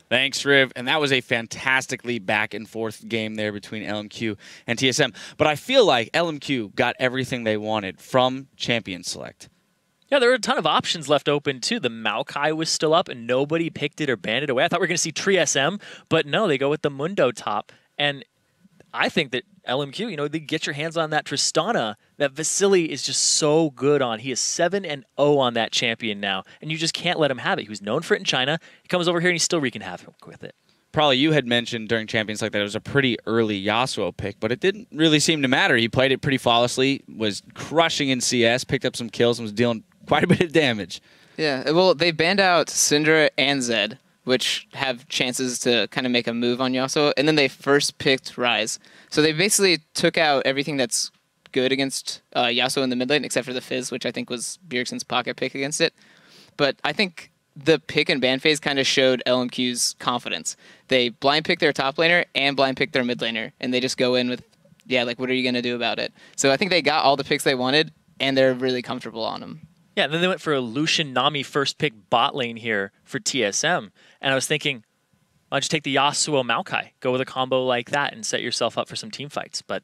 Thanks, Riv. And that was a fantastically back-and-forth game there between LMQ and TSM. But I feel like LMQ got everything they wanted from Champion Select. Yeah, there were a ton of options left open, too. The Maokai was still up, and nobody picked it or banned it away. I thought we were going to see TSM, but no, they go with the Mundo top. And I think that LMQ, you know, they get your hands on that Tristana that Vasily is just so good on. He is 7-0 on that champion now, and you just can't let him have it. He was known for it in China. He comes over here, and he's still wreaking havoc with it. Probably you had mentioned during Champions like that it was a pretty early Yasuo pick, but it didn't really seem to matter. He played it pretty flawlessly, was crushing in CS, picked up some kills, and was dealing quite a bit of damage. Yeah, well, they banned out Syndra and Zed, which have chances to kind of make a move on Yasuo, and then they first picked Ryze. So they basically took out everything that's good against Yasuo in the mid lane, except for the Fizz, which I think was Bjergsen's pocket pick against it. But I think the pick and ban phase kind of showed LMQ's confidence. They blind picked their top laner and blind picked their mid laner, and they just go in with, yeah, like, what are you going to do about it? So I think they got all the picks they wanted, and they're really comfortable on them. Yeah, and then they went for a Lucian Nami first pick bot lane here for TSM. And I was thinking, why don't you take the Yasuo Maokai, go with a combo like that and set yourself up for some team fights. But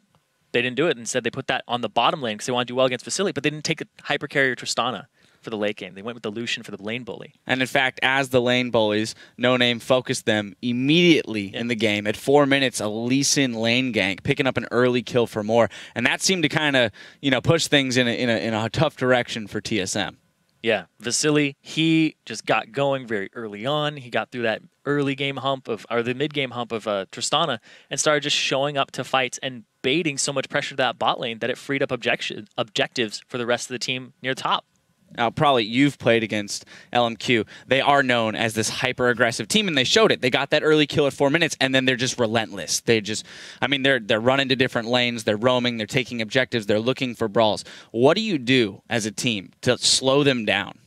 they didn't do it. Instead, they put that on the bottom lane because they want to do well against Vasily, but they didn't take the hypercarrier Tristana for the late game. They went with the Lucian for the lane bully. And in fact, as the lane bullies, No Name focused them immediately in the game. At 4 minutes, a Lee Sin lane gank, picking up an early kill for more. And that seemed to kind of, you know, push things in a tough direction for TSM. Yeah, Vasily, he just got going very early on. He got through that early game hump of, or the mid game hump of Tristana, and started just showing up to fights and baiting so much pressure to that bot lane that it freed up objectives for the rest of the team near top. Now, probably you've played against LMQ. They are known as this hyper-aggressive team, and they showed it. They got that early kill at 4 minutes, and then they're just relentless. They just, I mean, they're running to different lanes, they're roaming, they're taking objectives, they're looking for brawls. What do you do as a team to slow them down?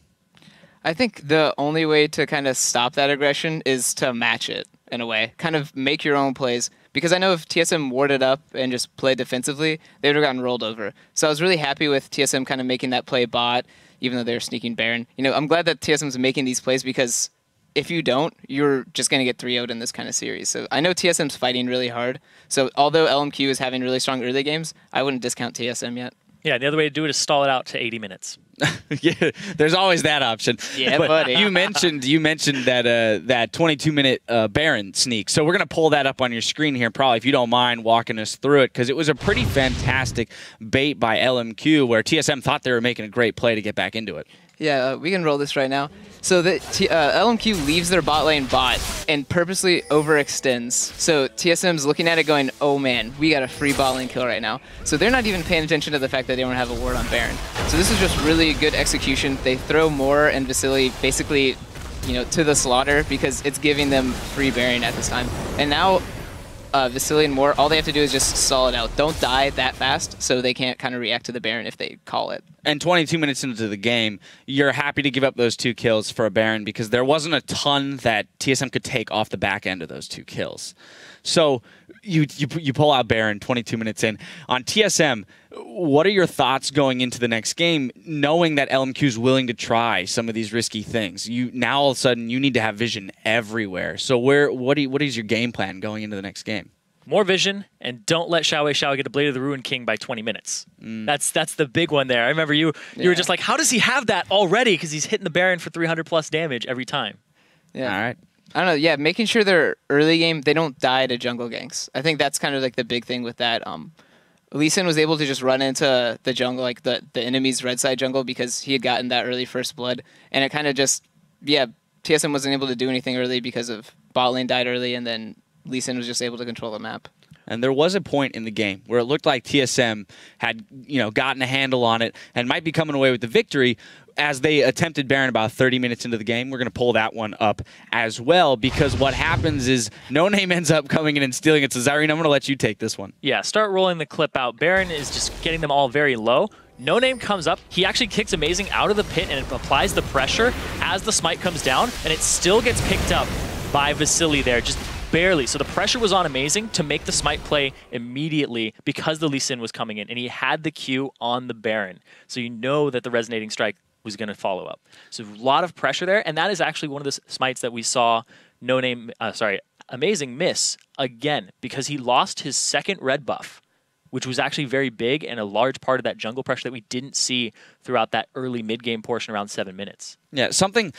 I think the only way to kind of stop that aggression is to match it in a way. Kind of make your own plays. Because I know if TSM warded up and just played defensively, they would have gotten rolled over. So I was really happy with TSM kind of making that play bot, even though they're sneaking Baron. You know, I'm glad that TSM's making these plays because if you don't, you're just going to get 3-0'd in this kind of series. So I know TSM's fighting really hard. So although LMQ is having really strong early games, I wouldn't discount TSM yet. Yeah, the other way to do it is stall it out to 80 minutes. Yeah, there's always that option. Yeah, but buddy. You mentioned that 22-minute Baron sneak. So we're gonna pull that up on your screen here, probably if you don't mind walking us through it, because it was a pretty fantastic bait by LMQ, where TSM thought they were making a great play to get back into it. Yeah, we can roll this right now. So the LMQ leaves their bot lane bot and purposely overextends. So TSM's looking at it going, oh man, we got a free bot lane kill right now. So they're not even paying attention to the fact that they don't have a ward on Baron. So this is just really good execution. They throw Moore and Vasily basically, you know, to the slaughter because it's giving them free Baron at this time. And now Vasily and Moore, all they have to do is just stall it out. Don't die that fast so they can't kind of react to the Baron if they call it. And 22 minutes into the game, you're happy to give up those 2 kills for a Baron because there wasn't a ton that TSM could take off the back end of those 2 kills. So you pull out Baron 22 minutes in. On TSM, what are your thoughts going into the next game, knowing that LMQ is willing to try some of these risky things? Now all of a sudden you need to have vision everywhere. So what is your game plan going into the next game? More vision, and don't let Xiao get a Blade of the Ruin King by 20 minutes. That's the big one there. I remember you were just like, how does he have that already? Because he's hitting the Baron for 300 plus damage every time. Yeah. All right. I don't know, yeah, making sure their early game, they don't die to jungle ganks. I think that's kind of like the big thing with that. Lee Sin was able to just run into the jungle, like the enemy's red side jungle, because he had gotten that early first blood. And it kind of just, yeah, TSM wasn't able to do anything early because of bot lane died early, and then Lee Sin was just able to control the map. And there was a point in the game where it looked like TSM had, gotten a handle on it and might be coming away with the victory as they attempted Baron about 30 minutes into the game. We're going to pull that one up as well, because what happens is No Name ends up coming in and stealing it. So Zyrene, I'm going to let you take this one. Yeah, start rolling the clip out. Baron is just getting them all very low. No Name comes up. He actually kicks Amazing out of the pit and applies the pressure as the smite comes down, and it still gets picked up by Vasily there, just barely. So the pressure was on Amazing to make the smite play immediately because the Lee Sin was coming in, and he had the Q on the Baron. So you know that the resonating strike was going to follow up. So a lot of pressure there, and that is actually one of the smites that we saw Amazing miss again because he lost his second red buff, which was actually very big and a large part of that jungle pressure that we didn't see throughout that early mid-game portion around 7 minutes. Yeah, something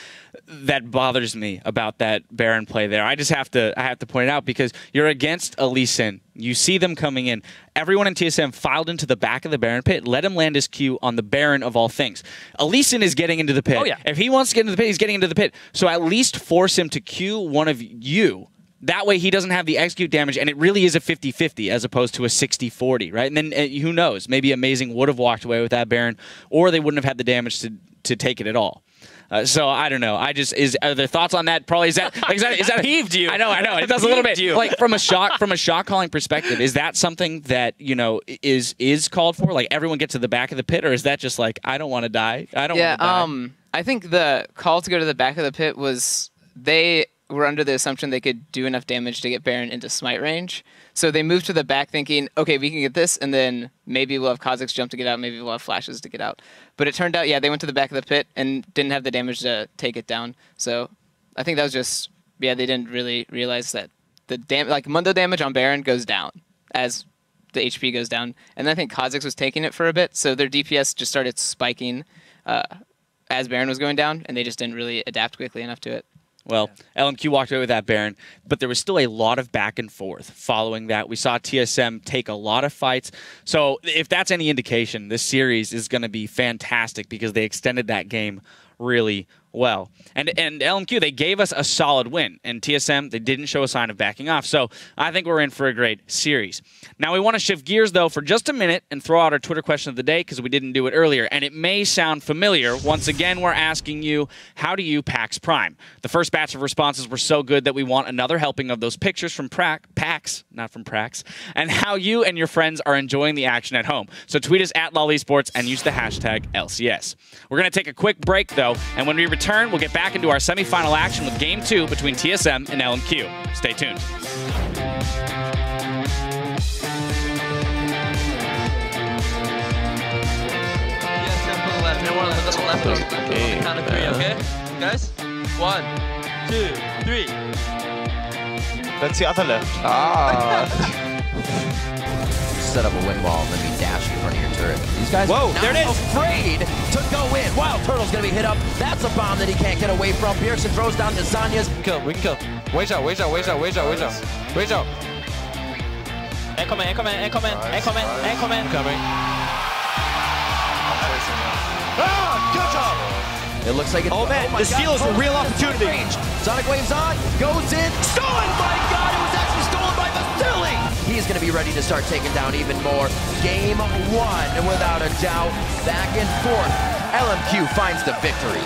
that bothers me about that Baron play there, I have to point it out because you're against a Lee Sin. You see them coming in. Everyone in TSM filed into the back of the Baron pit. Let him land his Q on the Baron of all things. Lee Sin is getting into the pit. Oh, yeah. If he wants to get into the pit, he's getting into the pit. So at least force him to Q one of you. That way he doesn't have the execute damage, and it really is a 50-50 as opposed to a 60-40, right? And then who knows? Maybe Amazing would have walked away with that Baron, or they wouldn't have had the damage to take it at all. So I don't know. Are there thoughts on that? Probably is that peeved you? I know. It does a little bit. Like from a shot calling perspective, is that something that is called for? Like everyone gets to the back of the pit, or is that just like I don't want to die? I don't want to die. I think the call to go to the back of the pit was they were under the assumption they could do enough damage to get Baron into smite range. So they moved to the back thinking, okay, we can get this, and then maybe we'll have Kha'Zix jump to get out, maybe we'll have flashes to get out. But it turned out, yeah, they went to the back of the pit and didn't have the damage to take it down. So I think that was just, yeah, they didn't really realize that the Mundo damage on Baron goes down as the HP goes down. And I think Kha'Zix was taking it for a bit, so their DPS just started spiking as Baron was going down, and they just didn't really adapt quickly enough to it. Well, LMQ walked away with that Baron, but there was still a lot of back and forth following that. We saw TSM take a lot of fights. So if that's any indication, this series is going to be fantastic because they extended that game really well. And LMQ, they gave us a solid win. And TSM, they didn't show a sign of backing off. So I think we're in for a great series. Now we want to shift gears, though, for just a minute and throw out our Twitter question of the day because we didn't do it earlier. And it may sound familiar. Once again, we're asking you, how do you PAX Prime? The first batch of responses were so good that we want another helping of those pictures from PAX, not from Prax, and how you and your friends are enjoying the action at home. So tweet us at LollySports and use the hashtag LCS. We're going to take a quick break, though, and when we return, we'll get back into our semifinal action with Game 2 between TSM and LMQ. Stay tuned. Okay. Count of 3, okay? Guys? 1, 2, 3. That's the other left. Set up a wind wall and then be dashed in front of your turret. These guys are not afraid to go in. Wow, Turtle's gonna be hit up. That's a bomb that he can't get away from. Pearson throws down to Zanya's. We can kill. Wait out. Incoming. Coming. Good job. It looks like it's... Oh man, the steal is a real opportunity. Range. Sonic Wave's on, goes in, stolen! My God, it was actually stolen by Vasily! He's going to be ready to start taking down even more. Game 1, and without a doubt, back and forth. LMQ finds the victory.